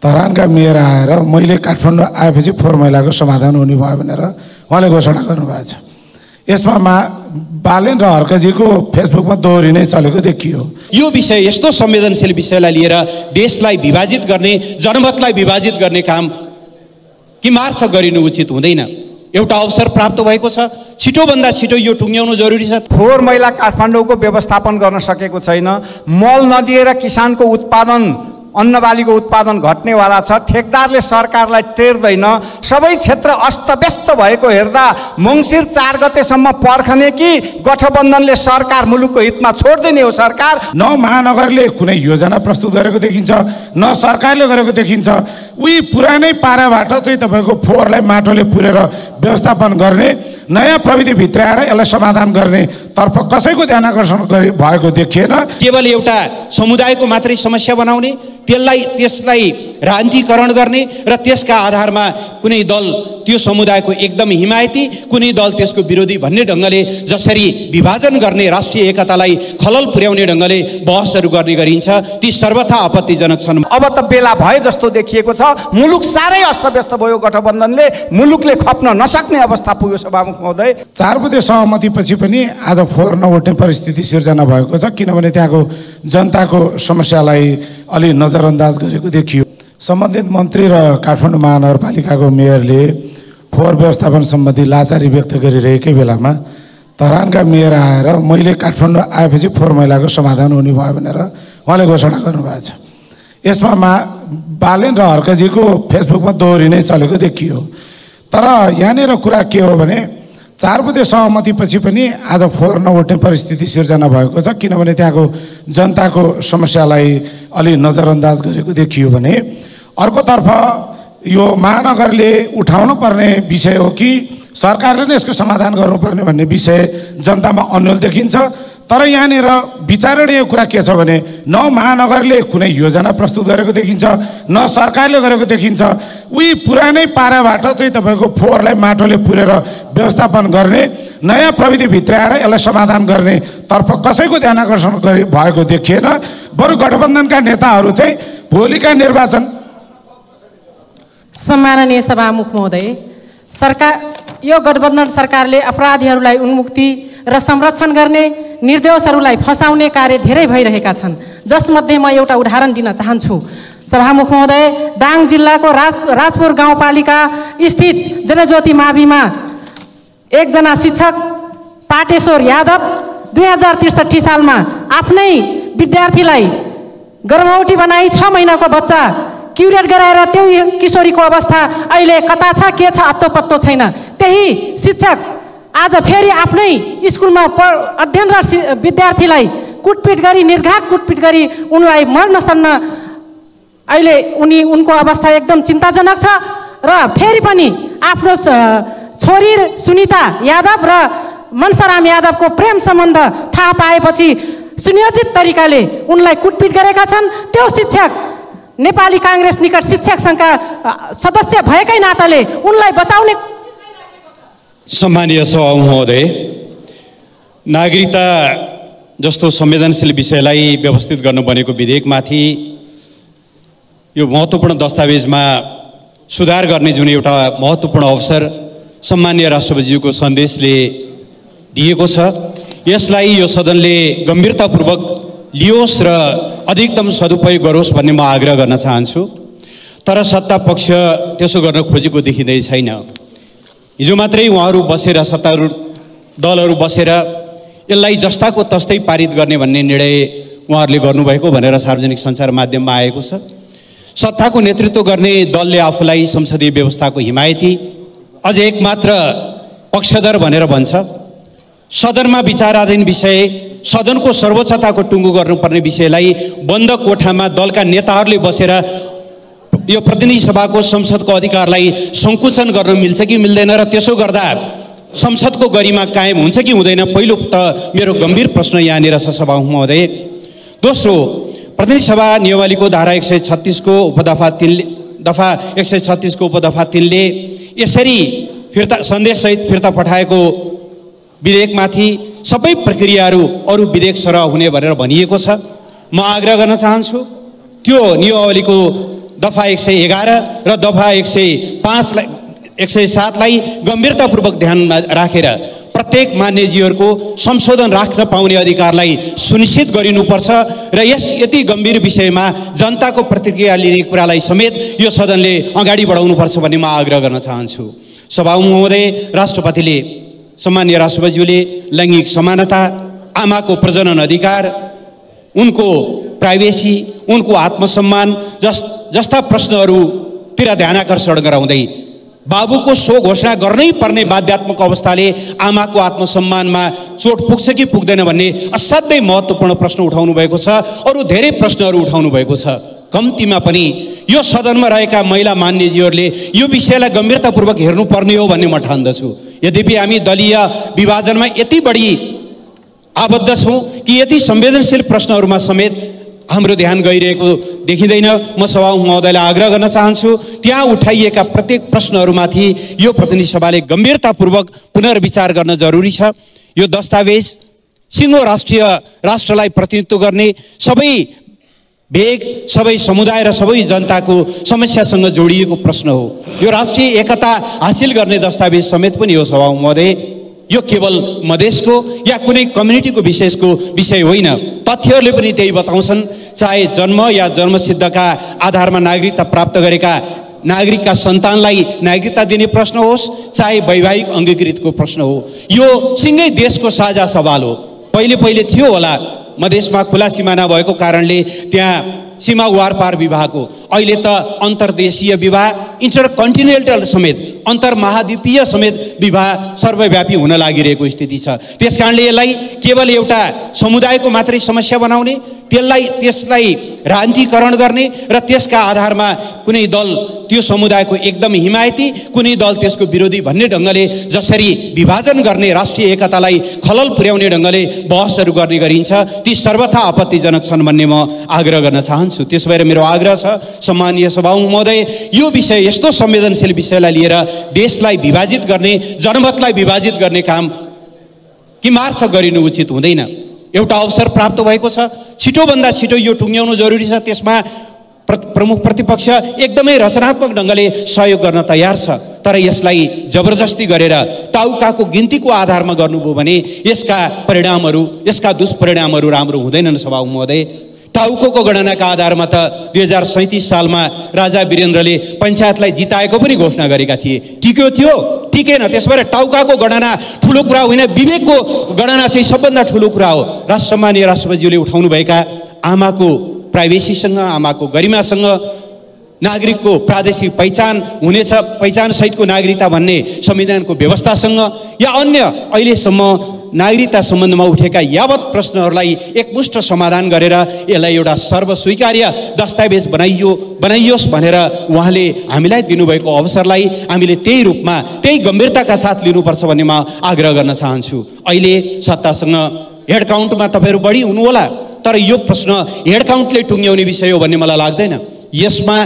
धरानका mayor आएर मैले काठमाडौँ आएपछि फोहोर मैलाको समाधान हुने भयो भनेर उहाँले घोषणा गर्नुभएको छ। यसमा बालेन र हर्कजीको फेसबुकमा दोहोरी नै चलेको देखियो। यो विषय यस्तो संवेदनशील विषयलाई लिएर देशलाई विभाजित गर्ने, जनमतलाई विभाजित गर्ने काम किमार्थ गरिनु उचित हुँदैन। एउटा अवसर प्राप्त भएको छ, छिटोभन्दा छिटो यो टुङ्ग्याउनु जरुरी छ। फोहोर मैला काठमाडौँको व्यवस्थापन गर्न सकेको छैन। मल नदिएर किसानको उत्पादन, अन्नबालीको उत्पादन घट्नेवाला छ। ठेकदारले सरकारलाई टेर्दैन। सबै क्षेत्र अस्तव्यस्त भएको हेर्दा मङ्सिर 4 गतेसम्म पर्खने कि गठबन्धनले सरकार मुलुकको हितमा छोड्दिने हो सरकार। न महानगरले कुनै योजना प्रस्तुत गरेको देखिन्छ, न सरकारले गरेको देखिन्छ। उही पुरानै पाराबाट चाहिँ तपाईँको फोहोरलाई माटोले पुरेर व्यवस्थापन गर्ने, नयाँ प्रविधि भित्राएर यसलाई समाधान गर्ने तर्फ कसैको ध्यान आकर्षण भएको देखिएन। केवल एउटा समुदायको मात्रै समस्या बनाउने, त्यसलाई राजनीतिकरण गर्ने र त्यसका आधारमा कुनै दल त्यो समुदायको एकदम हिमायती, कुनै दल त्यसको विरोधी भन्ने ढङ्गले जसरी विभाजन गर्ने, राष्ट्रिय एकतालाई खलल पुर्याउने ढङ्गले बहसहरू गर्ने गरिन्छ, ती सर्वथा आपत्तिजनक छन्। अब त बेला भए जस्तो देखिएको छ। मुलुक साह्रै अस्तव्यस्त भयो। गठबन्धनले मुलुकले खप्न नसक्ने अवस्था पुग्यो। सभामुख महोदय, 4 बुँदे सहमतिपछि पनि आज फोहोर नउठ्ने परिस्थिति सिर्जना भएको छ, किनभने त्यहाँको जनताको समस्यालाई अलि नजरअन्दाज गरेको देखियो। सम्बन्धित मन्त्री र काठमाडौँ महानगरपालिकाको मेयरले फोहोर व्यवस्थापन सम्बन्धी लाचारी व्यक्त गरिरहेकै बेलामा धरानका मेयर आएर मैले काठमाडौँ आएपछि फोहोर मैलाको समाधान हुने भयो भनेर उहाँले घोषणा गर्नुभएको छ। यसमा बालेन र हर्कजीको फेसबुकमा दोहोरी नै चलेको देखियो। तर यहाँनिर कुरा के हो भने 4 बुँदे सहमतिपछि पनि आज फोहोर नउठ्ने परिस्थिति सिर्जना भएको छ, किनभने त्यहाँको जनताको समस्यालाई अलि नजरअन्दाज गरेको देखियो भने अर्कोतर्फ यो महानगरले उठाउनु पर्ने विषय हो कि सरकारले नै यसको समाधान गर्नुपर्ने भन्ने विषय जनतामा अन्यल देखिन्छ। तर यहाँनिर विचारणीय कुरा के छ भने न महानगरले कुनै योजना प्रस्तुत गरेको देखिन्छ, न सरकारले गरेको देखिन्छ। उही पुरानै पाराबाट चाहिँ तपाईँको फोहोरलाई माटोले पुरेर व्यवस्थापन गर्ने, नयाँ प्रविधि भित्राएर यसलाई समाधान गर्ने तर्फ कसैको ध्यान आकर्षण भएको देखिएन। बरु गठबन्धनका नेताहरू चाहिँ भोलिका निर्वाचन। सम्माननीय सभामुख महोदय, यो गठबन्धन सरकारले अपराधीहरूलाई उन्मुक्ति र संरक्षण गर्ने, निर्दोषहरूलाई फसाउने कार्य धेरै भइरहेका छन्। जसमध्ये म एउटा उदाहरण दिन चाहन्छु। सभामुख महोदय, दाङ जिल्लाको राजपुर गाउँपालिका स्थित जनज्योति माविमा एकजना शिक्षक पाटेश्वर यादव 2063 सालमा आफ्नै विद्यार्थीलाई गर्भवती बनाई 6 महिनाको बच्चा क्युरेट गराएर त्यो किशोरीको अवस्था अहिले कता छ, के छ, अत्तो पत्तो छैन। त्यही शिक्षक आज फेरि आफ्नै स्कुलमा अध्ययनरत विद्यार्थीलाई कुटपिट गरी, निर्घात कुटपिट गरी उनलाई मर्नसम्म अहिले उनको अवस्था एकदम चिन्ताजनक छ। र फेरि पनि आफ्नो छोरी सुनिता यादव र मनसाराम यादवको प्रेम सम्बन्ध थाहा पाएपछि सुनियोजित तरिकाले उनलाई कुटपिट गरेका छन्। त्यो शिक्षक नेपाली काङ्ग्रेस निकट शिक्षक सङ्घका सदस्य भएकै नाताले उनलाई बचाउने। सम्मानीय सभामुख महोदय, नागरिकता जस्तो संवेदनशील विषयलाई व्यवस्थित गर्नु बनेको विधेयकमाथि यो महत्त्वपूर्ण दस्तावेजमा सुधार गर्ने जुन एउटा महत्त्वपूर्ण अवसर सम्मानीय राष्ट्रपतिज्यूको सन्देशले दिएको छ, यसलाई यो सदनले गम्भीरतापूर्वक लियोस् र अधिकतम सदुपयोग गरोस् भन्ने म आग्रह गर्न चाहन्छु। तर सत्ता पक्ष त्यसो गर्न खोजेको देखिँदै छैन। हिजो मात्रै उहाँहरू बसेर, सत्तारूढ दलहरू बसेर यसलाई जस्ताको तस्तै पारित गर्ने भन्ने निर्णय उहाँहरूले गर्नुभएको भनेर सार्वजनिक सञ्चार माध्यममा आएको छ। सत्ताको नेतृत्व गर्ने दलले आफूलाई संसदीय व्यवस्थाको हिमायती, अझ एकमात्र पक्षधर भनेर भन्छ। सदनमा विचाराधीन विषय, सदनको सर्वोच्चताको टुङ्गो गर्नुपर्ने विषयलाई बन्द कोठामा दलका नेताहरूले बसेर यो प्रतिनिधि सभाको संसदको अधिकारलाई सङ्कुचन गर्न मिल्छ कि मिल्दैन, र त्यसो गर्दा संसदको गरिमा कायम हुन्छ कि हुँदैन, पहिलो त मेरो गम्भीर प्रश्न यहाँनिर छ सभामुख महोदय। दोस्रो, प्रतिनिधि सभा नियमावलीको धारा 136 को उपदफा 3 ले यसरी फिर्ता सन्देशसहित फिर्ता पठाएको विधेयकमाथि सबै प्रक्रियाहरू अरू विधेयक सरह हुने भनेर भनिएको छ। म आग्रह गर्न चाहन्छु त्यो नियमावलीको दफा 111 र दफा 107लाई गम्भीरतापूर्वक ध्यानमा राखेर प्रत्येक मान्यजीहरूको संशोधन राख्न पाउने अधिकारलाई सुनिश्चित गरिनुपर्छ र यति गम्भीर विषयमा जनताको प्रतिक्रिया लिने कुरालाई समेत यो सदनले अगाडि बढाउनुपर्छ भन्ने म आग्रह गर्न चाहन्छु। सभामुख महोदय, राष्ट्रपतिले, सम्माननीय राष्ट्रपतिज्यूले लैङ्गिक समानता, आमाको प्रजनन अधिकार, उनको प्राइभेसी, उनको आत्मसम्मान जस्ता प्रश्नहरूतिर ध्यानाकर्षण गराउँदै बाबुको सो घोषणा गर्नै पर्ने बाध्यात्मक अवस्थाले आमाको आत्मसम्मानमा चोट पुग्छ कि पुग्दैन भन्ने असाध्यै महत्त्वपूर्ण प्रश्न उठाउनु भएको छ। अरू धेरै प्रश्नहरू उठाउनु भएको छ। कम्तीमा पनि यो सदनमा रहेका महिला मान्यजीहरूले यो विषयलाई गम्भीरतापूर्वक हेर्नुपर्ने हो भन्ने म ठान्दछु। यद्यपि हामी दलीय विभाजनमा यति बढी आबद्ध छौँ कि यति संवेदनशील प्रश्नहरूमा समेत हाम्रो ध्यान गइरहेको देखिँदैन। म सभामुख महोदयलाई आग्रह गर्न चाहन्छु, त्यहाँ उठाइएका प्रत्येक प्रश्नहरूमाथि यो प्रतिनिधि सभाले गम्भीरतापूर्वक पुनर्विचार गर्न जरुरी छ। यो दस्तावेज सिङ्गो राष्ट्रलाई प्रतिनिधित्व गर्ने सबै भेग, सबै समुदाय र सबै जनताको समस्यासँग जोडिएको प्रश्न हो। यो राष्ट्रिय एकता हासिल गर्ने दस्तावेज समेत पनि हो। सभामुख महोदय, यो केवल मधेसको या कुनै कम्युनिटीको विषय होइन। तथ्यहरूले पनि त्यही बताउँछन्। चाहे जन्म या जन्मसिद्धका आधारमा नागरिकता प्राप्त गरेका नागरिकका सन्तानलाई नागरिकता दिने प्रश्न होस्, चाहे वैवाहिक अङ्गीकृतको प्रश्न हो, यो सिङ्गै देशको साझा सवाल हो। पहिले थियो होला, मधेसमा खुला सिमाना भएको कारणले त्यहाँ सीमा वारपार विवाहको, अहिले त अन्तर्देशीय विवाह, इन्टरकन्टिनेन्टल समेत, अन्तर्महाद्वीपीय समेत विवाह सर्वव्यापी हुन लागिरहेको स्थिति छ। त्यसकारणले यसलाई केवल एउटा समुदायको मात्रै समस्या बनाउने, त्यसलाई राजनीतिकरण गर्ने र त्यसका आधारमा कुनै दल त्यो समुदायको एकदम हिमायती, कुनै दल त्यसको विरोधी भन्ने ढङ्गले जसरी विभाजन गर्ने, राष्ट्रिय एकतालाई खलल पुर्याउने ढङ्गले बहसहरू गर्ने गरिन्छ, ती सर्वथा आपत्तिजनक छन् भन्ने म आग्रह गर्न चाहन्छु। त्यसो भएर मेरो आग्रह छ, सम्माननीय सभामुख महोदय, यो विषय, यस्तो संवेदनशील विषयलाई लिएर देशलाई विभाजित गर्ने, जनमतलाई विभाजित गर्ने काम किमार्थ गरिनु उचित हुँदैन। एउटा अवसर प्राप्त भएको छ, छिटोभन्दा छिटो यो टुङ्ग्याउनु जरुरी छ। त्यसमा प्रमुख प्रतिपक्ष एकदमै रचनात्मक ढङ्गले सहयोग गर्न तयार छ, तर यसलाई जबरजस्ती गरेर टाउकाको गिन्तीको आधारमा गर्नुभयो भने यसका दुष्परिणामहरू राम्रो हुँदैनन्। सभामुख महोदय, टाउको गणनाका आधारमा त 2037 सालमा राजा वीरेन्द्रले पञ्चायतलाई जिताएको पनि घोषणा गरेका थिए। टिक्यो थियो? टिकेन। त्यसो भएर टाउकाको गणना ठुलो कुरा होइन, विवेकको गणना चाहिँ सबभन्दा ठुलो कुरा हो। सम्माननीय राष्ट्रपतिज्यूले उठाउनुभएका आमाको प्राइभेसीसँग, आमाको गरिमासँग, नागरिकको प्रादेशिक पहिचान हुनेछ, पहिचान सहितको नागरिकता भन्ने संविधानको व्यवस्थासँग, या अन्य अहिलेसम्म नागरिकता सम्बन्धमा उठेका यावत प्रश्नहरूलाई एकमुष्ट समाधान गरेर यसलाई एउटा सर्वस्वीकार्य दस्तावेज बनाइयोस् भनेर उहाँले हामीलाई दिनुभएको अवसरलाई हामीले त्यही रूपमा, त्यही गम्भीरताका साथ लिनुपर्छ भन्ने म आग्रह गर्न चाहन्छु। अहिले सत्तासँग हेड काउन्टमा तपाईँहरू बढी हुनुहोला, तर यो प्रश्न हेड काउन्टले टुङ्ग्याउने विषय हो भन्ने मलाई लाग्दैन। यसमा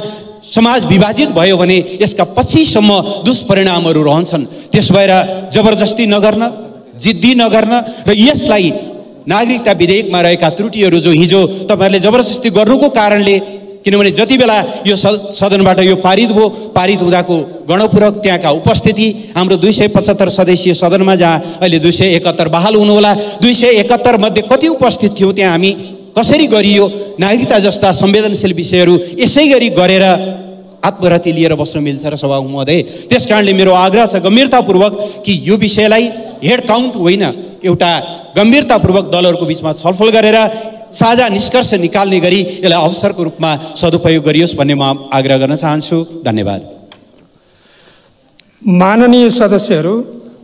समाज विभाजित भयो भने यसका पछिसम्म दुष्परिणामहरू रहन्छन्। त्यसो भएर जबरजस्ती नगर्न, जिद्दी नगर्न र यसलाई नागरिकता विधेयकमा रहेका त्रुटिहरू जो हिजो तपाईँहरूले जबरजस्ती गर्नुको कारणले, किनभने जति बेला यो सदनबाट यो पारित भयो, पारित हुँदाको गणपूरक त्यहाँका उपस्थिति, हाम्रो 275 सदस्यीय सदनमा जहाँ अहिले 271 बहाल हुनुहोला, 271 मध्ये कति उपस्थित थियो, त्यहाँ हामी कसरी गरियो, नागरिकता जस्ता संवेदनशील विषयहरू यसै गरी गरेर आत्मरति लिएर बस्न मिल्छ र सभामुख महोदय। त्यस कारणले मेरो आग्रह छ गम्भीरतापूर्वक कि यो विषयलाई हेड काउन्ट होइन, एउटा गम्भीरतापूर्वक दलहरूको बिचमा छलफल गरेर साझा निष्कर्ष निकाल्ने गरी यसलाई अवसरको रूपमा सदुपयोग गरियोस् भन्ने म आग्रह गर्न चाहन्छु। धन्यवाद। माननीय सदस्यहरू,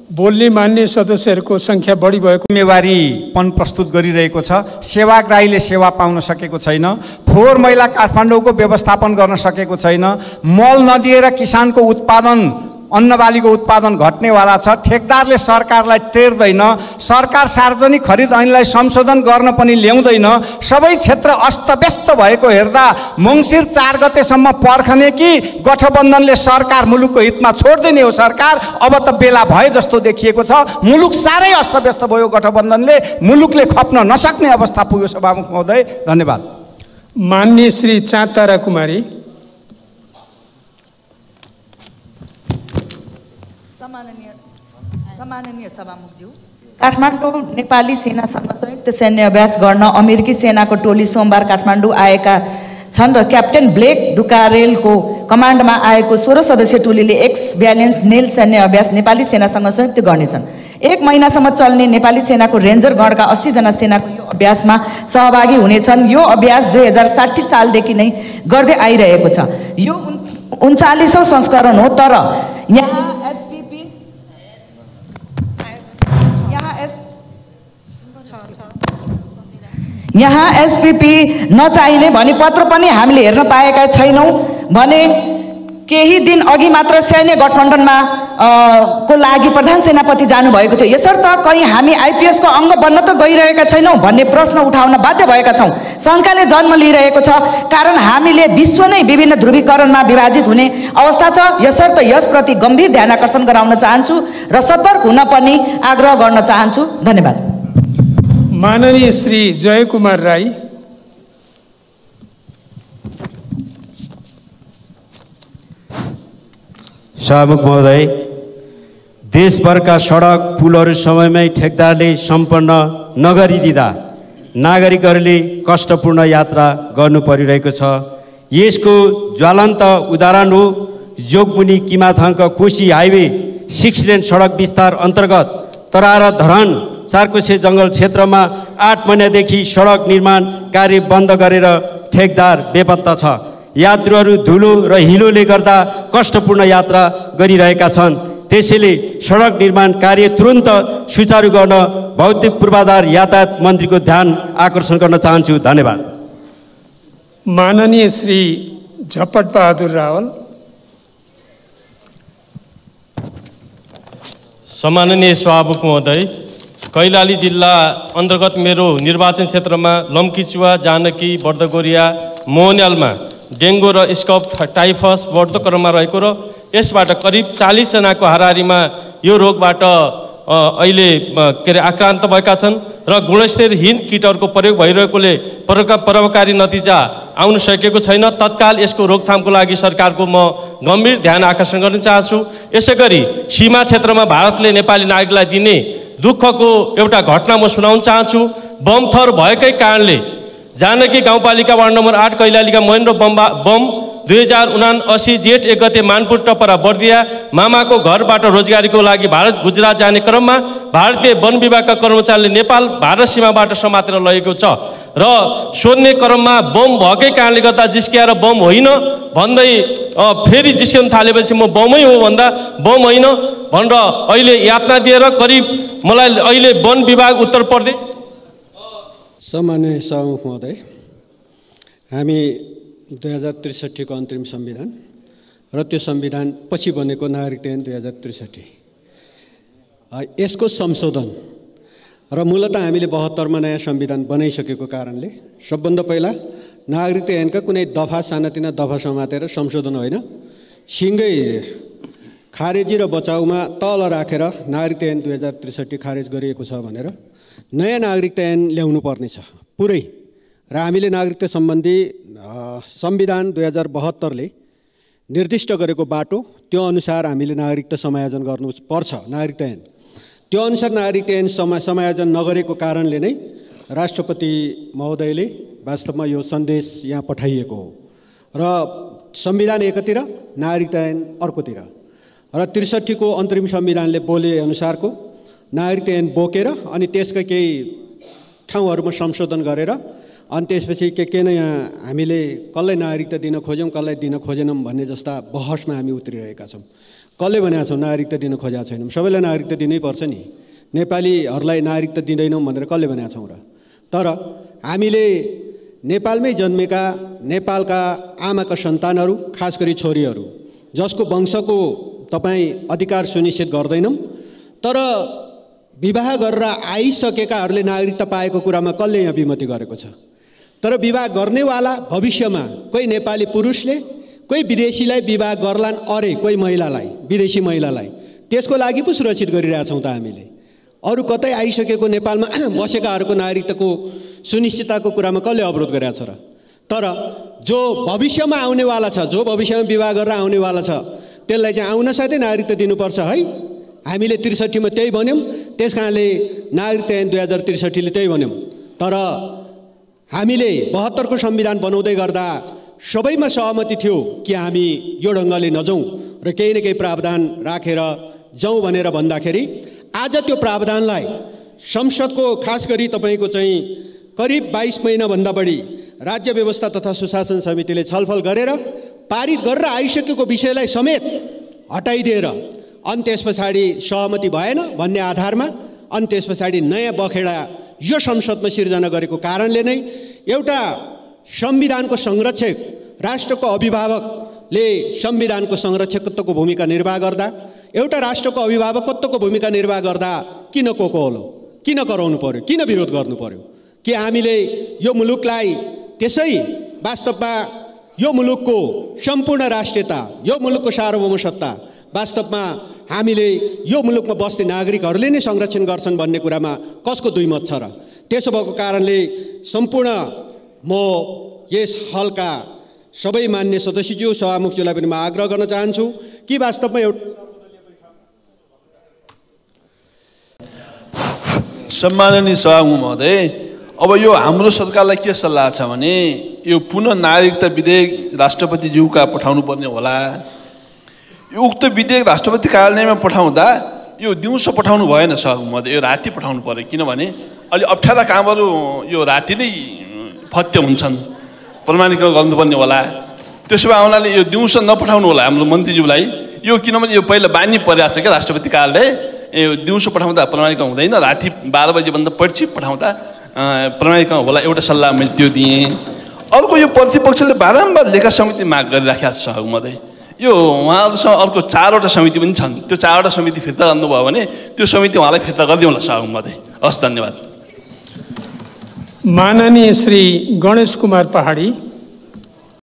बोल्ने मान्य सदस्यहरूको सङ्ख्या बढी भएको जिम्मेवारीपन प्रस्तुत गरिरहेको छ। सेवाग्राहीले सेवा पाउन सकेको छैन, फोहोर मैला काठमाडौँको व्यवस्थापन गर्न सकेको छैन, मल नदिएर किसानको उत्पादन, अन्नबालीको उत्पादन घट्नेवाला छ, ठेकदारले सरकारलाई टेर्दैन, सरकार सार्वजनिक खरिद ऐनलाई संशोधन गर्न पनि ल्याउँदैन, सबै क्षेत्र अस्तव्यस्त भएको हेर्दा मङ्सिर 4 गतेसम्म पर्खने कि गठबन्धनले सरकार मुलुकको हितमा छोड्दिने हो सरकार, अब त बेला भए जस्तो देखिएको छ। मुलुक साह्रै अस्तव्यस्त भयो, गठबन्धनले मुलुकले खप्न नसक्ने अवस्था पुग्यो। सभामुख महोदय, धन्यवाद। मान्य श्री चाँद तारा कुमारी। सम्माननीय सभामुखज्यू, काठमाडौँ नेपाली सेनासँग संयुक्त सैन्य अभ्यास गर्न अमेरिकी सेनाको टोली सोमबार काठमाडौँ आएका छन् र क्याप्टेन ब्लेक डुकारेलको कमान्डमा आएको 16 सदस्यीय टोलीले एक्स ब्यालेन्स नेल सैन्य अभ्यास नेपाली सेनासँग संयुक्त गर्नेछन्। 1 महिनासम्म चल्ने नेपाली सेनाको रेन्जर गणका 80 जना सेनाको यो अभ्यासमा सहभागी हुनेछन्। यो अभ्यास 2060 सालदेखि नै गर्दै आइरहेको छ। यो 39औं संस्करण हो, तर यहाँ एसपीपी नचाहिने भनी पत्र पनि हामीले हेर्न पाएका छैनौँ भने केही दिन अघि मात्र सैन्य गठबन्धनमा को लागि प्रधान सेनापति जानुभएको थियो। यसर्थ कहीँ हामी आइपीएस को अंग बन्न त गइरहेका छैनौँ भन्ने प्रश्न उठाउन बाध्य भएका छौँ। शङ्काले जन्म लिइरहेको छ, कारण हामीले विश्व नै विभिन्न ध्रुवीकरणमा विभाजित हुने अवस्था छ। यसर्थ यसप्रति गम्भीर ध्यानकर्षण गराउन चाहन्छु र सतर्क हुन पनि आग्रह गर्न चाहन्छु। धन्यवाद। माननीय श्री जयकुमार राई। सभामुख महोदय, देशभरका सडक पुलहरू समयमै ठेकदारले सम्पन्न नगरिदिँदा नागरिकहरूले कष्टपूर्ण यात्रा गर्नु परिरहेको छ। यसको ज्वलन्त उदाहरण हो जोगमुनि किमाथाङका कोशी हाइवे 6 लेन सडक विस्तार अन्तर्गत तरा र धरान 4 कोसे जङ्गल क्षेत्रमा 8 महिनादेखि सडक निर्माण कार्य बन्द गरेर ठेकदार बेपत्ता छ। यात्रुहरू धुलो र हिलोले गर्दा कष्टपूर्ण यात्रा गरिरहेका छन्। त्यसैले सडक निर्माण कार्य तुरन्त सुचारू गर्न भौतिक पूर्वाधार यातायात मन्त्रीको ध्यान आकर्षण गर्न चाहन्छु। धन्यवाद। माननीय श्री झपट बहादुर रावल। सम्माननीय सभामुख महोदय, कैलाली जिल्ला अन्तर्गत मेरो निर्वाचन क्षेत्रमा लम्कीचुवा, जानकी, बर्दगोरिया, मोहन्यालमा डेङ्गु र स्कप टाइफस बढ्दो क्रममा रहेको र यसबाट करिब 40 जनाको हाराहारीमा यो रोगबाट अहिले आक्रान्त भएका छन् र गुणस्तरहीन किटहरूको प्रयोग भइरहेकोले प्रभावकारी नतिजा आउन सकेको छैन। तत्काल यसको रोकथामको लागि सरकारको म गम्भीर ध्यान आकर्षण गर्न चाहन्छु। यसैगरी सीमा क्षेत्रमा भारतले नेपाली नागरिकलाई दिने दुःखको एउटा घटना म सुनाउन चाहन्छु। बम थर भएकै कारणले जानकी गाउँपालिका वार्ड नम्बर 8 कैलालीका महेन्द्र बम 2079 जेठ 1 गते मानपुर टपरा बर्दिया मामाको घरबाट रोजगारीको लागि भारत गुजरात जाने क्रममा भारतीय वन विभागका कर्मचारीले नेपाल भारत सीमाबाट समातेर लगेको छ र सोध्ने क्रममा बम भएकै कारणले गर्दा जिस्किएर बम होइन भन्दै फेरि जिस्किन थालेपछि म बमै हो भन्दा बम होइन भनेर अहिले यातना दिएर करिब मलाई अहिले वन विभाग उत्तर प्रदेश। सम्माननीय सभामुख महोदय, हामी 2063 को अन्तरिम संविधान र त्यो संविधान पछि बनेको नागरिकता ऐन 2063 यसको संशोधन र मूलतः हामीले 72 मा नयाँ संविधान बनाइसकेको कारणले सबभन्दा पहिला नागरिकता ऐनका कुनै दफा सानातिना दफा समातेर संशोधन होइन, सिङ्गै खारेजी र बचाउमा तल राखेर नागरिकता ऐन 2063 खारेज गरिएको छ भनेर नयाँ नागरिकता ऐन ल्याउनु पर्ने छ पुरै। र हामीले नागरिकता सम्बन्धी संविधान 2072 ले निर्दिष्ट गरेको बाटो त्यो अनुसार हामीले नागरिकता समायोजन गर्नुपर्छ। नागरिकता ऐन त्यो अनुसार नागरिकता ऐन समायोजन नगरेको कारणले नै राष्ट्रपति महोदयले वास्तवमा यो सन्देश यहाँ पठाइएको हो र संविधान एकातिर नागरिकता ऐन अर्कोतिर र 63 को अन्तरिम संविधानले बोले अनुसारको नागरिकता ऐन बोकेर अनि त्यसका केही ठाउँहरूमा संशोधन गरेर अनि त्यसपछि के न यहाँ हामीले कसलाई नागरिकता दिन खोज्यौँ कसलाई दिन खोजेनौँ भन्ने जस्ता बहसमा हामी उत्रिरहेका छौँ। कसले भनेका छौँ नागरिकता दिन खोजेका छैनौँ, सबैलाई नागरिकता दिनै पर्छ नि, नेपालीहरूलाई नागरिकता दिँदैनौँ भनेर कसले भनेका छौँ र? तर हामीले नेपालमै जन्मेका नेपालका आमाका सन्तानहरू खास गरी छोरीहरू जसको वंशको तपाईँ अधिकार सुनिश्चित गर्दैनौँ तर विवाह गरेर आइसकेकाहरूले नागरिकता पाएको कुरामा कसले यहाँ विमति गरेको छ? तर विवाह गर्नेवाला भविष्यमा कोही नेपाली पुरुषले कोही विदेशीलाई विवाह गर्लान्, अरे कोही महिलालाई विदेशी महिलालाई, त्यसको लागि पो सुरक्षित गरिरहेछौँ त हामीले। अरू कतै आइसकेको नेपालमा बसेकाहरूको नागरिकताको सुनिश्चितताको कुरामा कसले अवरोध गरेको छ र? तर जो भविष्यमा आउनेवाला छ, जो भविष्यमा विवाह गरेर आउनेवाला छ त्यसलाई चाहिँ आउन साथै नागरिकता दिनुपर्छ है। हामीले 63मा त्यही भन्यौँ, त्यस कारणले नागरिकता ऐन 2063ले त्यही भन्यौँ। तर हामीले 72 को संविधान बनाउँदै गर्दा सबैमा सहमति थियो कि हामी यो ढङ्गले नजाउँ र केही न केही प्रावधान राखेर जाउँ भनेर भन्दाखेरि आज त्यो प्रावधानलाई संसदको खास गरी तपाईँको चाहिँ करिब 22 महिनाभन्दा बढी राज्य व्यवस्था तथा सुशासन समितिले छलफल गरेर पारित गरेर आइसकेको विषयलाई समेत हटाइदिएर अनि त्यस पछाडि सहमति भएन भन्ने आधारमा अनि त्यस पछाडि नयाँ बखेडा यो संसदमा सिर्जना गरेको कारणले नै एउटा संविधानको संरक्षक राष्ट्रको अभिभावकले संविधानको संरक्षकत्वको भूमिका निर्वाह गर्दा एउटा राष्ट्रको अभिभावकत्वको भूमिका निर्वाह गर्दा किन कोकोलो किन कराउनु पर्यो, किन विरोध गर्नु पर्यो? कि हामीले यो मुलुकलाई त्यसै वास्तवमा यो मुलुकको सम्पूर्ण राष्ट्रियता, यो मुलुकको सार्वभौम सत्ता वास्तवमा हामीले यो मुलुकमा बस्ने नागरिकहरूले नै संरक्षण गर्छन् भन्ने कुरामा कसको दुई मत छ र? त्यसो भएको कारणले सम्पूर्ण म यस हलका सबै मान्य सदस्यज्यू सभामुखज्यूलाई पनि म आग्रह गर्न चाहन्छु कि वास्तवमा एउटा सम्माननीय सभामुख महोदय, अब यो हाम्रो सरकारलाई के सल्लाह छ भने यो पुनः नागरिकता विधेयक राष्ट्रपतिज्यूका पठाउनु पर्ने होला। यो उक्त विधेयक राष्ट्रपति कार्यालयमा पठाउँदा यो दिउँसो पठाउनु भएन सभामुख महोदय, यो राति पठाउनु पर्यो। किनभने अलि अप्ठ्यारा कामहरू यो राति नै फत्य हुन्छन्, प्रमाणीकरण गर्नुपर्ने होला। त्यसो भए आउनाले यो दिउँसो नपठाउनु होला हाम्रो मन्त्रीज्यूलाई। यो किनभने यो पहिला बानी परिरहेको छ क्या राष्ट्रपति कार्यालय, यो दिउँसो पठाउँदा प्रमाणीकरण हुँदैन, राति 12 बजेभन्दा पछि पठाउँदा प्रमाणीकरण होला। एउटा सल्लाह मैले त्यो दिएँ। अर्को यो प्रतिपक्षले बारम्बार लेखा समिति माग गरिराखेको छ सभामुख महोदय। यो उहाँहरूसँग अर्को 4वटा समिति पनि छन्, त्यो 4वटा समिति फिर्ता गर्नुभयो भने त्यो समिति उहाँलाई फिर्ता गरिदिउँला सभामुख महोदय। हस्, धन्यवाद। माननीय श्री गणेश कुमार पहाडी।